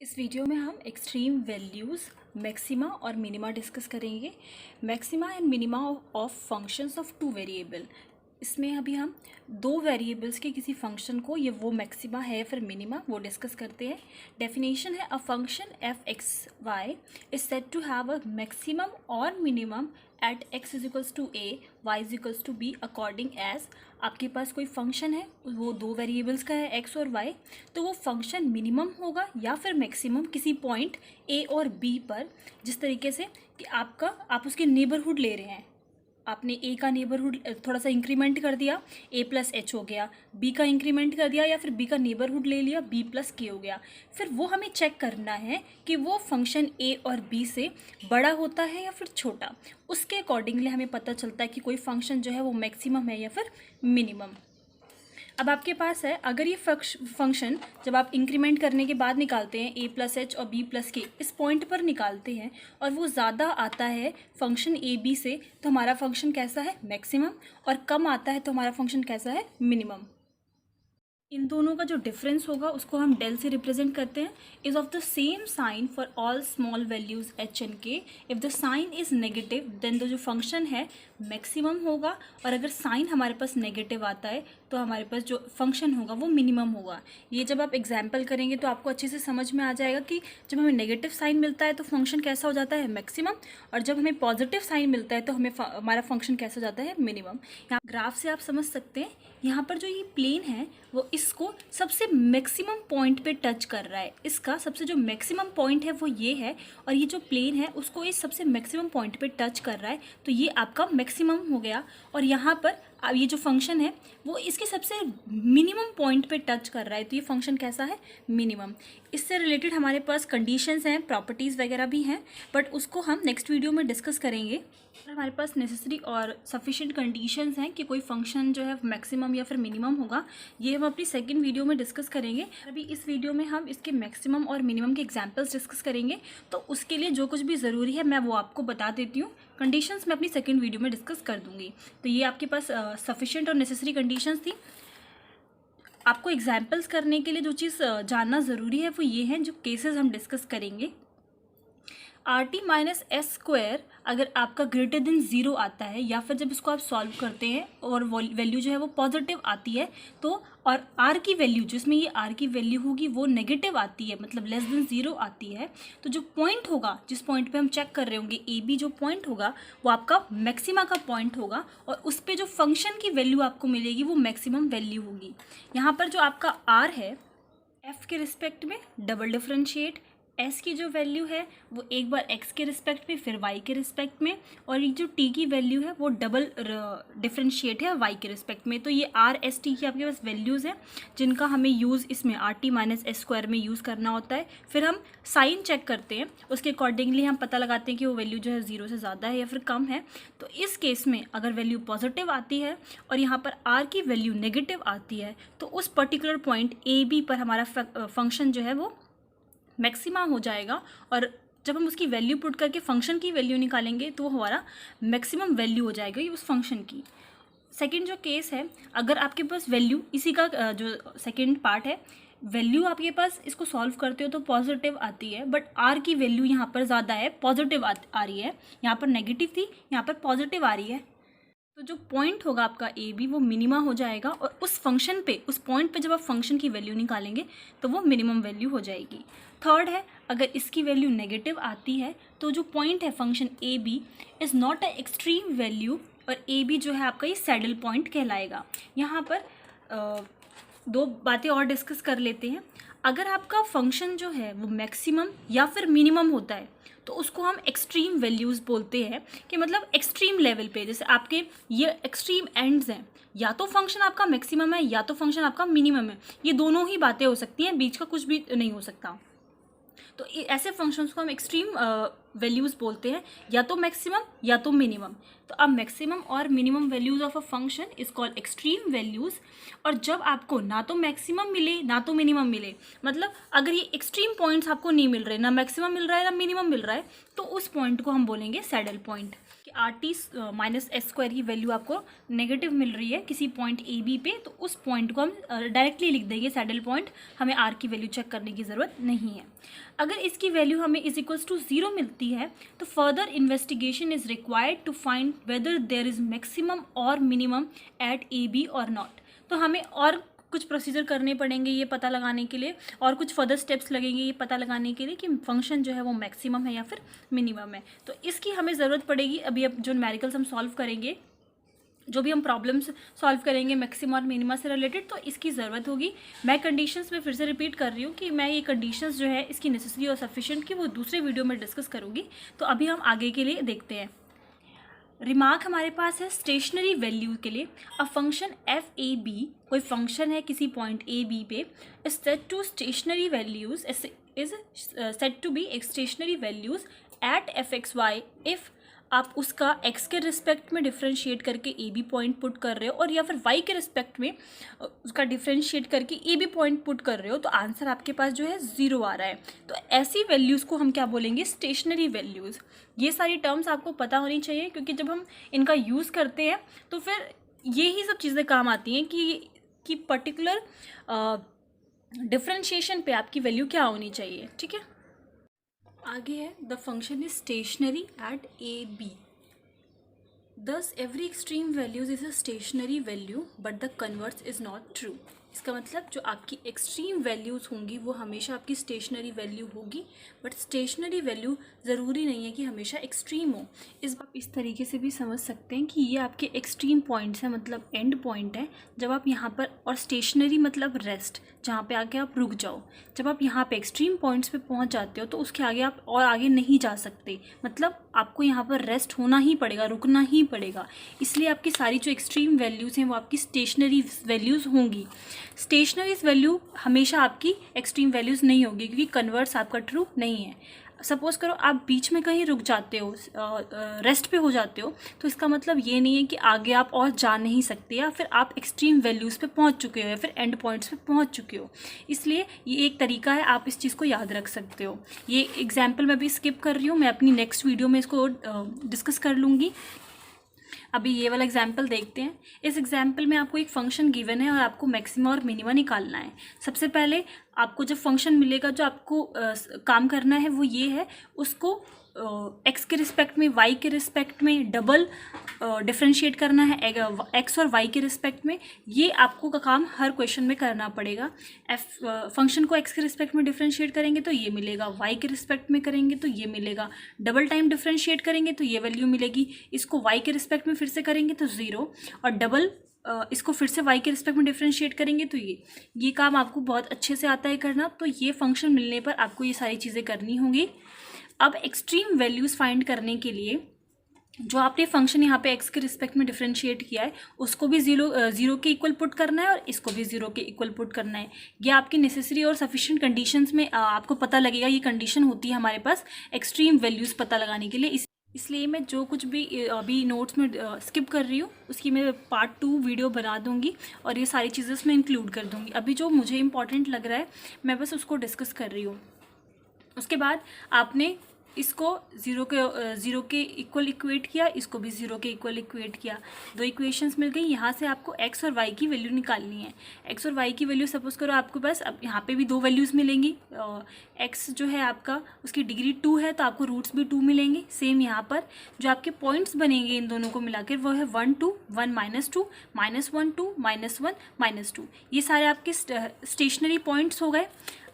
इस वीडियो में हम एक्सट्रीम वैल्यूज़ मैक्सिमा और मिनिमा डिस्कस करेंगे। Maxima and minima of functions of two variable. इसमें अभी हम दो वेरिएबल्स के किसी फंक्शन को, ये वो मैक्सिमा है फिर मिनिमा, वो डिस्कस करते हैं। डेफिनेशन है, a function F x Y is said to have a maximum और minimum at X is equals to A, Y is equals to B according as. आपके पास कोई फंक्शन है, वो दो वेरिएबल्स का है एक्स और वाई, तो वो फंक्शन मिनिमम होगा या फिर मैक्सिमम किसी पॉइंट ए और बी पर, जिस तरीके से कि आप उसके नेबरहुड ले रहे हैं। आपने ए का नेबरहुड थोड़ा सा इंक्रीमेंट कर दिया, ए प्लस एच हो गया, बी का इंक्रीमेंट कर दिया या फिर बी का नेबरहुड ले लिया, बी प्लस के हो गया। फिर वो हमें चेक करना है कि वो फंक्शन ए और बी से बड़ा होता है या फिर छोटा। उसके अकॉर्डिंगली हमें पता चलता है कि कोई फंक्शन जो है वो मैक्सिमम है या फिर मिनिमम। अब आपके पास है, अगर ये फंक्शन जब आप इंक्रीमेंट करने के बाद निकालते हैं, ए प्लस एच और बी प्लस के इस पॉइंट पर निकालते हैं और वो ज़्यादा आता है फंक्शन ए बी से, तो हमारा फंक्शन कैसा है? मैक्सिमम। और कम आता है तो हमारा फंक्शन कैसा है? मिनिमम। इन दोनों का जो डिफरेंस होगा उसको हम डेल से रिप्रेजेंट करते हैं। Is of the same sign for all small values H and K. If the sign is negative then जो फंक्शन है मैक्सिमम होगा, और अगर साइन हमारे पास नेगेटिव आता है तो हमारे पास जो फंक्शन होगा वो मिनिमम होगा। ये जब आप एग्जाम्पल करेंगे तो आपको अच्छे से समझ में आ जाएगा कि जब हमें नेगेटिव साइन मिलता है तो फंक्शन कैसा हो जाता है? मैक्सिमम। और जब हमें पॉजिटिव साइन मिलता है तो हमारा फंक्शन कैसा हो जाता है? मिनिमम। यहाँ ग्राफ से आप समझ सकते हैं, यहाँ पर जो ये प्लेन है वो इसको सबसे मैक्सिमम पॉइंट पे टच कर रहा है। इसका सबसे जो मैक्सिमम पॉइंट है वो ये है, और ये जो प्लेन है उसको इस सबसे मैक्सिमम पॉइंट पे टच कर रहा है, तो ये आपका मैक्सिमम हो गया। और यहाँ पर अब ये जो फंक्शन है वो इसके सबसे मिनिमम पॉइंट पे टच कर रहा है, तो ये फंक्शन कैसा है? मिनिमम। इससे रिलेटेड हमारे पास कंडीशंस हैं, प्रॉपर्टीज़ वगैरह भी हैं, बट उसको हम नेक्स्ट वीडियो में डिस्कस करेंगे। हमारे पास नेसेसरी और सफिशिएंट कंडीशंस हैं कि कोई फंक्शन जो है मैक्सिमम या फिर मिनिमम होगा, ये हम अपनी सेकंड वीडियो में डिस्कस करेंगे। अभी इस वीडियो में हम इसके मैक्सिमम और मिनिमम के एग्जांपल्स डिस्कस करेंगे, तो उसके लिए जो कुछ भी ज़रूरी है मैं वो आपको बता देती हूँ। कंडीशंस मैं अपनी सेकंड वीडियो में डिस्कस कर दूँगी। तो ये आपके पास सफिशिएंट और नेसेसरी कंडीशंस थी। आपको एग्जाम्पल्स करने के लिए जो चीज़ जानना ज़रूरी है वो ये हैं, जो केसेस हम डिस्कस करेंगे। R T minus S square अगर आपका ग्रेटर देन ज़ीरो आता है, या फिर जब इसको आप सॉल्व करते हैं और वैल्यू जो है वो पॉजिटिव आती है, तो और आर की वैल्यू, जिसमें ये आर की वैल्यू होगी वो नेगेटिव आती है, मतलब लेस देन ज़ीरो आती है, तो जो पॉइंट होगा, जिस पॉइंट पे हम चेक कर रहे होंगे ए बी, जो पॉइंट होगा वो आपका मैक्सिमा का पॉइंट होगा, और उस पर जो फंक्शन की वैल्यू आपको मिलेगी वो मैक्सिमम वैल्यू होगी। यहाँ पर जो आपका आर है, एफ के रिस्पेक्ट में डबल डिफरेंशिएट, एस की जो वैल्यू है वो एक बार एक्स के रिस्पेक्ट में फिर वाई के रिस्पेक्ट में, और ये जो टी की वैल्यू है वो डबल डिफरेंशिएट है वाई के रिस्पेक्ट में। तो ये आर एस टी की आपके पास वैल्यूज़ हैं जिनका हमें यूज़ इसमें R T minus S square में यूज़ करना होता है। फिर हम साइन चेक करते हैं, उसके अकॉर्डिंगली हम पता लगाते हैं कि वो वैल्यू जो है ज़ीरो से ज़्यादा है या फिर कम है। तो इस केस में अगर वैल्यू पॉजिटिव आती है और यहाँ पर आर की वैल्यू नेगेटिव आती है, तो उस पर्टिकुलर पॉइंट ए बी पर हमारा फंक्शन जो है वो मैक्सिमा हो जाएगा, और जब हम उसकी वैल्यू पुट करके फंक्शन की वैल्यू निकालेंगे तो वो हमारा मैक्सिमम वैल्यू हो जाएगा ये उस फंक्शन की। सेकंड जो केस है, अगर आपके पास वैल्यू, इसी का जो सेकंड पार्ट है, वैल्यू आपके पास इसको सॉल्व करते हो तो पॉजिटिव आती है, बट आर की वैल्यू यहाँ पर ज़्यादा है, पॉजिटिव आ रही है। यहाँ पर नेगेटिव थी, यहाँ पर पॉजिटिव आ रही है, तो जो पॉइंट होगा आपका ए बी वो मिनिमा हो जाएगा, और उस फंक्शन पे, उस पॉइंट पे जब आप फंक्शन की वैल्यू निकालेंगे तो वो मिनिमम वैल्यू हो जाएगी। थर्ड है, अगर इसकी वैल्यू नेगेटिव आती है तो जो पॉइंट है function a b is not a extreme value, और ए बी जो है आपका ये सैडल पॉइंट कहलाएगा। यहाँ पर दो बातें और डिस्कस कर लेते हैं। अगर आपका फंक्शन जो है वो मैक्सिमम या फिर मिनिमम होता है तो उसको हम एक्सट्रीम वैल्यूज़ बोलते हैं, कि मतलब एक्सट्रीम लेवल पे, जैसे आपके ये एक्सट्रीम एंड्स हैं, या तो फंक्शन आपका मैक्सिमम है या तो फंक्शन आपका मिनिमम है, ये दोनों ही बातें हो सकती हैं, बीच का कुछ भी नहीं हो सकता। तो ऐसे फंक्शंस को हम एक्सट्रीम वैल्यूज़ बोलते हैं, या तो मैक्सिमम या तो मिनिमम। तो अब मैक्सिमम और minimum values of a function is called extreme values. और जब आपको ना तो मैक्सिमम मिले ना तो मिनिमम मिले, मतलब अगर ये एक्सट्रीम पॉइंट्स आपको नहीं मिल रहे, ना मैक्सिमम मिल रहा है ना मिनिमम मिल रहा है, तो उस पॉइंट को हम बोलेंगे सैडल पॉइंट। कि R T minus S square की वैल्यू आपको नेगेटिव मिल रही है किसी पॉइंट ए बी पे, तो उस पॉइंट को हम डायरेक्टली लिख देंगे सैडल पॉइंट, हमें आर की वैल्यू चेक करने की ज़रूरत नहीं है। अगर इसकी वैल्यू हमें इज इक्वल्स टू 0 मिलती है तो further investigation is required to find whether there is maximum और मिनिमम एट ए बी और नॉट। तो हमें और कुछ प्रोसीजर करने पड़ेंगे ये पता लगाने के लिए, और कुछ फर्दर स्टेप्स लगेंगे ये पता लगाने के लिए कि फंक्शन जो है वो मैक्सिमम है या फिर मिनिमम है। तो इसकी हमें ज़रूरत पड़ेगी। अभी अब जो न्यूमेरिकल्स हम सॉल्व करेंगे, जो भी हम प्रॉब्लम्स सॉल्व करेंगे मैक्सिमम और मिनिमा से रिलेटेड, तो इसकी ज़रूरत होगी। मैं कंडीशंस में फिर से रिपीट कर रही हूँ कि मैं ये कंडीशंस जो है इसकी नेसेसरी और सफिशिएंट की वो दूसरे वीडियो में डिस्कस करूँगी। तो अभी हम आगे के लिए देखते हैं। रिमार्क हमारे पास है स्टेशनरी वैल्यू के लिए, a function f a b, कोई फंक्शन है किसी पॉइंट ए बी पे, is set to stationary values is set to be stationary values at f x y if आप उसका x के रिस्पेक्ट में डिफ्रेंशिएट करके ए बी पॉइंट पुट कर रहे हो, और या फिर y के रिस्पेक्ट में उसका डिफ्रेंशिएट करके ए बी पॉइंट पुट कर रहे हो, तो आंसर आपके पास जो है 0 आ रहा है। तो ऐसी वैल्यूज़ को हम क्या बोलेंगे? Stationary values. ये सारी टर्म्स आपको पता होनी चाहिए, क्योंकि जब हम इनका यूज़ करते हैं तो फिर ये ही सब चीज़ें काम आती हैं कि पर्टिकुलर डिफ्रेंशिएशन पे आपकी वैल्यू क्या होनी चाहिए। ठीक है, आगे है the function is stationary at A B, thus every extreme values is a stationary value but the converse is not true. इसका मतलब जो आपकी एक्सट्रीम वैल्यूज़ होंगी वो हमेशा आपकी स्टेशनरी वैल्यू होगी, बट स्टेशनरी वैल्यू ज़रूरी नहीं है कि हमेशा एक्सट्रीम हो। इस तरीके से भी समझ सकते हैं कि ये आपके एक्सट्रीम पॉइंट्स हैं, मतलब एंड पॉइंट है जब आप यहाँ पर, और स्टेशनरी मतलब रेस्ट, जहाँ पे आके आप रुक जाओ। जब आप यहाँ पे एक्सट्रीम पॉइंट्स पे पहुँच जाते हो तो उसके आगे आप और आगे नहीं जा सकते, मतलब आपको यहाँ पर रेस्ट होना ही पड़ेगा, रुकना ही पड़ेगा। इसलिए आपकी सारी जो एक्सट्रीम वैल्यूज़ हैं वो आपकी स्टेशनरी वैल्यूज़ होंगी। स्टेशनरी वैल्यू हमेशा आपकी एक्सट्रीम वैल्यूज़ नहीं होगी, क्योंकि कन्वर्स आपका ट्रू नहीं है। सपोज करो आप बीच में कहीं रुक जाते हो, रेस्ट पे हो जाते हो, तो इसका मतलब ये नहीं है कि आगे आप और जा नहीं सकते, या फिर आप एक्सट्रीम वैल्यूज़ पे पहुंच चुके हो या फिर एंड पॉइंट्स पे पहुंच चुके हो। इसलिए ये एक तरीका है, आप इस चीज़ को याद रख सकते हो। ये एग्जाम्पल मैं भी स्किप कर रही हूँ, मैं अपनी नेक्स्ट वीडियो में इसको डिस्कस कर लूँगी। अभी ये वाला एग्जाम्पल देखते हैं। इस एग्जाम्पल में आपको एक फंक्शन गिवन है और आपको मैक्सिमा और मिनिमा निकालना है। सबसे पहले आपको जब फंक्शन मिलेगा, जो आपको काम करना है वो ये है, उसको एक्स के रिस्पेक्ट में, वाई के रिस्पेक्ट में डबल डिफ्रेंशिएट करना है, एक्स और वाई के रिस्पेक्ट में। ये आपको का काम हर क्वेश्चन में करना पड़ेगा। फंक्शन को एक्स के रिस्पेक्ट में डिफ्रेंशिएट करेंगे तो ये मिलेगा, वाई के रिस्पेक्ट में करेंगे तो ये मिलेगा, डबल टाइम डिफ्रेंशिएट करेंगे तो ये वैल्यू मिलेगी, इसको वाई के रिस्पेक्ट में फिर से करेंगे तो 0, और डबल इसको फिर से y के रिस्पेक्ट में डिफ्रेंशिएट करेंगे तो ये काम आपको बहुत अच्छे से आता है करना। तो ये फंक्शन मिलने पर आपको ये सारी चीज़ें करनी होंगी। अब एक्सट्रीम वैल्यूज़ फाइंड करने के लिए जो आपने फंक्शन यहाँ पे x के रिस्पेक्ट में डिफ्रेंशिएट किया है उसको भी ज़ीरो के इक्वल पुट करना है और इसको भी 0 के इक्वल पुट करना है। ये आपकी नेसेसरी और सफिशिएंट कंडीशंस में आपको पता लगेगा। ये कंडीशन होती है हमारे पास एक्सट्रीम वैल्यूज़ पता लगाने के लिए। इसलिए मैं जो कुछ भी अभी नोट्स में स्किप कर रही हूँ उसकी मैं पार्ट 2 वीडियो बना दूँगी और ये सारी चीज़ें उसमें इंक्लूड कर दूँगी। अभी जो मुझे इंपॉर्टेंट लग रहा है मैं बस उसको डिस्कस कर रही हूँ। उसके बाद आपने इसको 0 के इक्वल इक्वेट किया, इसको भी 0 के इक्वल इक्वेट किया। 2 इक्वेशंस मिल गई। यहाँ से आपको x और y की वैल्यू निकालनी है। x और y की वैल्यू सपोज करो आपके पास, अब यहाँ पे भी 2 वैल्यूज़ मिलेंगी। x जो है आपका, उसकी डिग्री 2 है तो आपको रूट्स भी 2 मिलेंगे। सेम यहाँ पर जो आपके पॉइंट्स बनेंगे इन दोनों को मिलाकर वो है 1 2 1 -2 -1 2 -1 -2। ये सारे आपके स्टेशनरी पॉइंट्स हो गए।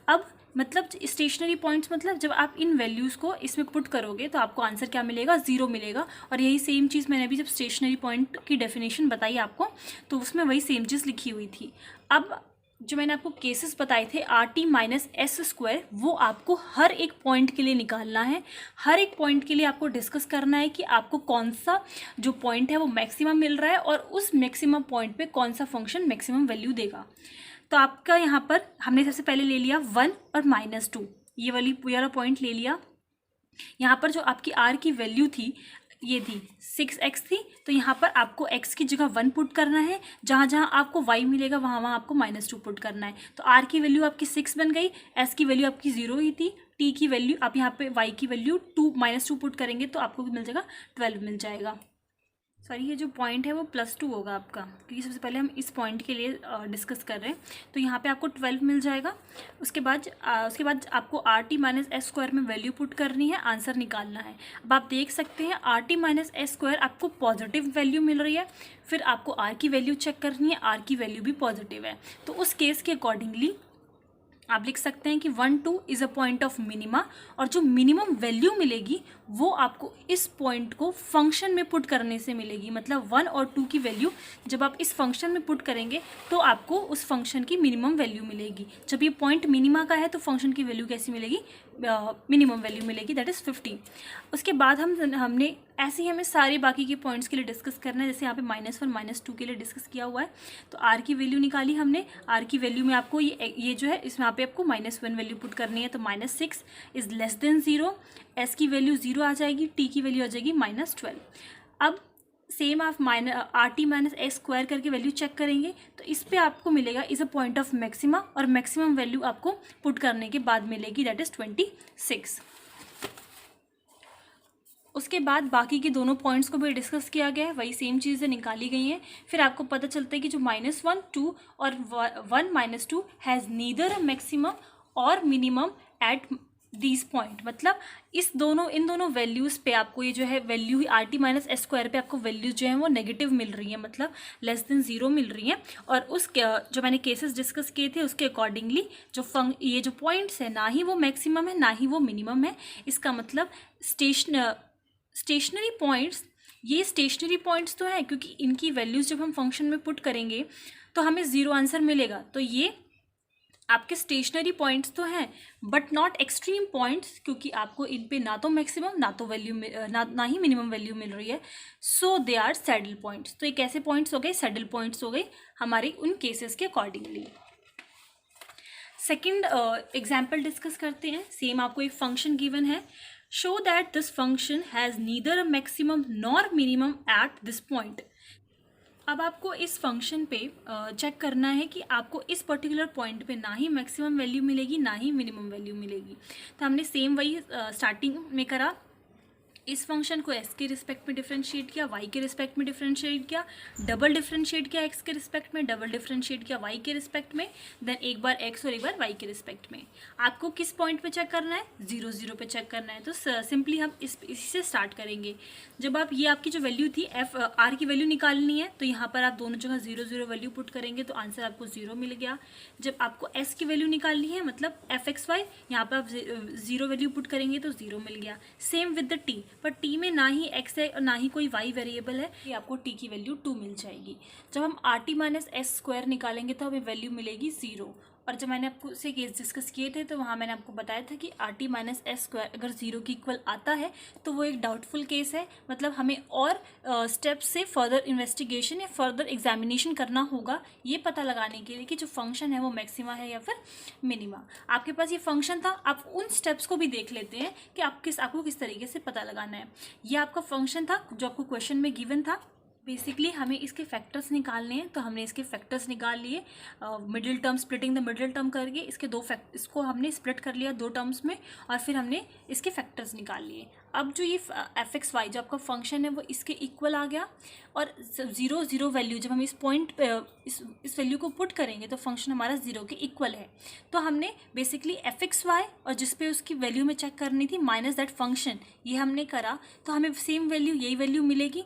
अब मतलब स्टेशनरी पॉइंट्स मतलब जब आप इन वैल्यूज़ को इसमें पुट करोगे तो आपको आंसर क्या मिलेगा? 0 मिलेगा। और यही सेम चीज़ मैंने अभी जब स्टेशनरी पॉइंट की डेफिनेशन बताई आपको तो उसमें वही सेम चीज़ लिखी हुई थी। अब जो मैंने आपको केसेस बताए थे RT - S², वो आपको हर एक पॉइंट के लिए निकालना है। हर एक पॉइंट के लिए आपको डिस्कस करना है कि आपको कौन सा जो पॉइंट है वो मैक्सिमम मिल रहा है और उस मैक्सिमम पॉइंट पे कौन सा फंक्शन मैक्सिमम वैल्यू देगा। तो आपका यहाँ पर हमने सबसे पहले ले लिया 1 और -2, ये वाला पॉइंट ले लिया। यहाँ पर जो आपकी r की वैल्यू थी ये थी 6x थी, तो यहाँ पर आपको x की जगह 1 पुट करना है। जहाँ जहाँ आपको y मिलेगा वहाँ वहाँ आपको -2 पुट करना है। तो r की वैल्यू आपकी 6 बन गई, s की वैल्यू आपकी 0 ही थी, टी की वैल्यू आप यहाँ पे वाई की वैल्यू -2 पुट करेंगे तो आपको मिल जाएगा 12 मिल जाएगा। सॉरी, ये जो पॉइंट है वो +2 होगा आपका, क्योंकि सबसे पहले हम इस पॉइंट के लिए डिस्कस कर रहे हैं। तो यहाँ पे आपको 12 मिल जाएगा। उसके बाद आपको RT-S² में वैल्यू पुट करनी है, आंसर निकालना है। अब आप देख सकते हैं RT-S² आपको पॉजिटिव वैल्यू मिल रही है, फिर आपको R की वैल्यू चेक करनी है, R की वैल्यू भी पॉजिटिव है। तो उस केस के अकॉर्डिंगली आप लिख सकते हैं कि 1 2 is a point of minima, और जो मिनिमम वैल्यू मिलेगी वो आपको इस पॉइंट को फंक्शन में पुट करने से मिलेगी। मतलब 1 और 2 की वैल्यू जब आप इस फंक्शन में पुट करेंगे तो आपको उस फंक्शन की मिनिमम वैल्यू मिलेगी। जब ये पॉइंट मिनिमा का है तो फंक्शन की वैल्यू कैसी मिलेगी, मिनिमम वैल्यू मिलेगी, दैट इज़ 50। उसके बाद हमने ऐसे ही हमें सारे बाकी के पॉइंट्स के लिए डिस्कस करना है। जैसे यहाँ पे -1 -2 के लिए डिस्कस किया हुआ है, तो R की वैल्यू निकाली हमने। R की वैल्यू में आपको ये जो है इसमें यहाँ पे आपको -1 वैल्यू पुट करनी है, तो -6 इज़ लेस देन 0। S की वैल्यू 0 आ जाएगी, T की वैल्यू आ जाएगी -12। अब सेम आप RT-S² करके वैल्यू चेक करेंगे तो इस पे आपको मिलेगा is a point of maxima, और मैक्सिमम वैल्यू आपको पुट करने के बाद मिलेगी, दैट इज़ 26। उसके बाद बाकी के दोनों पॉइंट्स को भी डिस्कस किया गया है, वही सेम चीज़ें निकाली गई हैं। फिर आपको पता चलता है कि जो -1 2 और 1 -2 हैज़ नीदर अ मैक्सिमम और मिनिमम एट दीज पॉइंट। मतलब इन दोनों वैल्यूज़ पे आपको ये जो है वैल्यू ही RT-S² पे आपको वैल्यूज जो है वो नेगेटिव मिल रही है, मतलब लेस देन 0 मिल रही है। और उस जो मैंने केसेस डिस्कस किए थे उसके अकॉर्डिंगली ये जो पॉइंट्स है ना ही वो मैक्सिमम है ना ही वो मिनिमम है। इसका मतलब स्टेशनरी पॉइंट्स, ये स्टेशनरी पॉइंट्स तो हैं क्योंकि इनकी वैल्यूज़ जब हम फंक्शन में पुट करेंगे तो हमें 0 आंसर मिलेगा। तो ये आपके स्टेशनरी पॉइंट्स तो हैं बट नॉट एक्सट्रीम पॉइंट्स, क्योंकि आपको इन पे ना तो मैक्सिमम ना तो वैल्यू ना ही मिनिमम वैल्यू मिल रही है। सो दे आर सैडल पॉइंट्स। तो ये कैसे पॉइंट्स हो गए, सैडल पॉइंट्स हो गए हमारे उन केसेस के अकॉर्डिंगली। सेकेंड एग्जाम्पल डिस्कस करते हैं। सेम आपको एक फंक्शन गिवन है, show that this function has neither a maximum nor minimum at this point. अब आपको इस फंक्शन पे चेक करना है कि आपको इस पर्टिकुलर पॉइंट पे ना ही मैक्सिमम वैल्यू मिलेगी ना ही मिनिमम वैल्यू मिलेगी। तो हमने सेम वही स्टार्टिंग में करा, इस फंक्शन को x के रिस्पेक्ट में डिफरेंशिएट किया, y के रिस्पेक्ट में डिफरेंशिएट किया, डबल डिफरेंशिएट किया x के रिस्पेक्ट में, डबल डिफरेंशिएट किया y के रिस्पेक्ट में, देन एक बार x और एक बार y के रिस्पेक्ट में। आपको किस पॉइंट पे चेक करना है, 0 0 पे चेक करना है। तो सिंपली हम इसी से स्टार्ट करेंगे। जब आप ये आपकी जो वैल्यू थी r की वैल्यू निकालनी है तो यहाँ पर आप दोनों जगह 0 0 वैल्यू पुट करेंगे तो आंसर आपको 0 मिल गया। जब आपको s की वैल्यू निकालनी है मतलब fxy, यहाँ पर आप 0 वैल्यू पुट करेंगे तो 0 मिल गया। सेम विद द t, पर t में ना ही x है और ना ही कोई y वेरिएबल है, ये आपको t की वैल्यू 2 मिल जाएगी। जब हम RT-S² निकालेंगे तो हमें वैल्यू मिलेगी 0। और जब मैंने आपको से केस डिस्कस किए थे तो वहाँ मैंने आपको बताया था कि RT-S² अगर 0 के इक्वल आता है तो वो एक डाउटफुल केस है, मतलब हमें और स्टेप्स से फर्दर इन्वेस्टिगेशन या फर्दर एग्जामिनेशन करना होगा ये पता लगाने के लिए कि जो फंक्शन है वो मैक्सिमा है या फिर मिनिमा। आपके पास ये फंक्शन था, आप उन स्टेप्स को भी देख लेते हैं कि आपको किस तरीके से पता लगाना है। ये आपका फंक्शन था जो आपको क्वेश्चन में गिवन था। बेसिकली हमें इसके फैक्टर्स निकालने हैं, तो हमने इसके फैक्टर्स निकाल लिए middle term, splitting the middle term करके इसको हमने स्प्लिट कर लिया 2 टर्म्स में, और फिर हमने इसके फैक्टर्स निकाल लिए। अब जो ये fxy जो आपका फंक्शन है वो इसके इक्वल आ गया, और 0 0 वैल्यू जब हम इस पॉइंट इस वैल्यू को पुट करेंगे तो फंक्शन हमारा 0 के इक्वल है। तो हमने बेसिकली fxy और जिस पे उसकी वैल्यू में चेक करनी थी माइनस दैट फंक्शन, ये हमने करा तो हमें सेम वैल्यू, यही वैल्यू मिलेगी।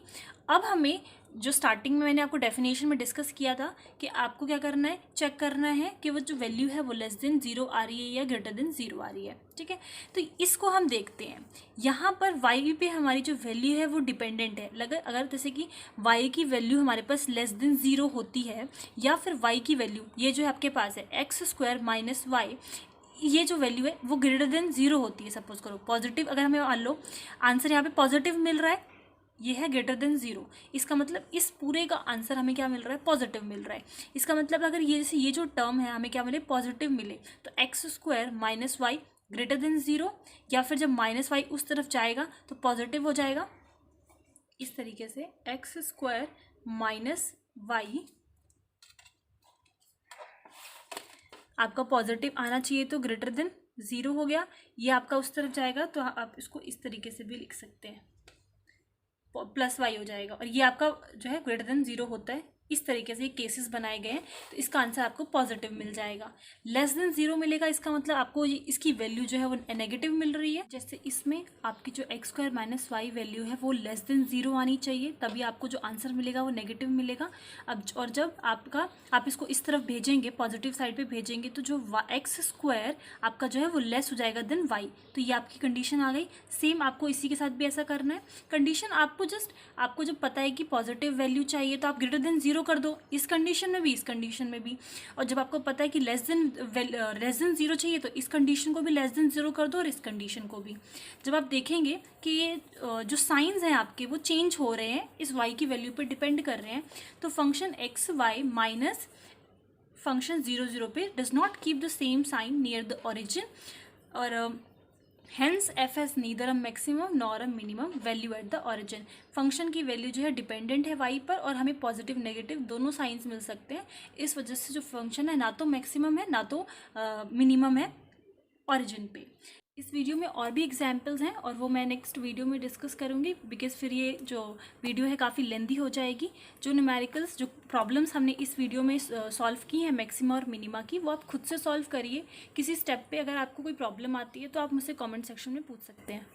अब हमें जो स्टार्टिंग में मैंने आपको डेफिनेशन में डिस्कस किया था कि आपको क्या करना है, चेक करना है कि वो जो वैल्यू है वो लेस देन 0 आ रही है या ग्रेटर देन 0 आ रही है। ठीक है, तो इसको हम देखते हैं। यहाँ पर y पे हमारी जो वैल्यू है वो डिपेंडेंट है। अगर जैसे कि y की वैल्यू हमारे पास लेस देन 0 होती है, या फिर y की वैल्यू ये जो आपके पास है x² - y, ये जो वैल्यू है वो ग्रेटर देन 0 होती है। सपोज करो पॉजिटिव, अगर हमें मान लो आंसर यहाँ पे पॉजिटिव मिल रहा है, ये है ग्रेटर देन 0, इसका मतलब इस पूरे का आंसर हमें क्या मिल रहा है, पॉजिटिव मिल रहा है। इसका मतलब अगर ये जो टर्म है हमें क्या मिले, पॉजिटिव मिले, तो x² - y ग्रेटर देन 0, या फिर जब -y उस तरफ जाएगा तो पॉजिटिव हो जाएगा। इस तरीके से x² - y आपका पॉजिटिव आना चाहिए तो ग्रेटर देन ज़ीरो हो गया, ये आपका उस तरफ जाएगा, तो आप इसको इस तरीके से भी लिख सकते हैं, प्लस वाई हो जाएगा। और ये आपका जो है ग्रेटर देन ज़ीरो होता है। इस तरीके से ये केसेस बनाए गए हैं, तो इसका आंसर आपको पॉजिटिव मिल जाएगा। लेस देन ज़ीरो मिलेगा, इसका मतलब आपको इसकी वैल्यू जो है वो नेगेटिव मिल रही है। जैसे इसमें आपकी जो x square minus y value है वो लेस देन ज़ीरो आनी चाहिए, तभी आपको जो आंसर मिलेगा वो नेगेटिव मिलेगा। अब और जब आप इसको इस तरफ भेजेंगे, पॉजिटिव साइड पे भेजेंगे, तो जो एक्स स्क्वायर आपका जो है वो लेस हो जाएगा देन वाई। तो ये आपकी कंडीशन आ गई। सेम आपको इसी के साथ भी ऐसा करना है। कंडीशन आपको जब पता है कि पॉजिटिव वैल्यू चाहिए तो आप ग्रेटर देन ज़ीरो कर दो, इस कंडीशन में भी, इस कंडीशन में भी। और जब आपको पता है कि लेस देन ज़ीरो चाहिए तो इस कंडीशन को भी लेस देन ज़ीरो कर दो और इस कंडीशन को भी। जब आप देखेंगे कि ये जो साइंस हैं आपके वो चेंज हो रहे हैं, इस वाई की वैल्यू पर डिपेंड कर रहे हैं, तो function X Y minus function 0 0 पे does not keep the same sign near the origin, और hence F has neither a maximum nor a minimum value at the origin. Function की value जो है डिपेंडेंट है वाई पर, और हमें positive negative दोनों साइंस मिल सकते हैं। इस वजह से जो फंक्शन है ना तो मैक्सिमम है ना तो मिनिमम है ओरिजिन पे। इस वीडियो में और भी एग्जाम्पल्स हैं और वो मैं नेक्स्ट वीडियो में डिस्कस करूँगी, बिकॉज फिर ये जो वीडियो है काफ़ी लेंदी हो जाएगी। जो न्यूमेरिकल्स, जो प्रॉब्लम्स हमने इस वीडियो में सॉल्व की हैं मैक्सिमा और मिनिमा की, वो आप खुद से सॉल्व करिए। किसी स्टेप पे अगर आपको कोई प्रॉब्लम आती है तो आप मुझसे कमेंट सेक्शन में पूछ सकते हैं।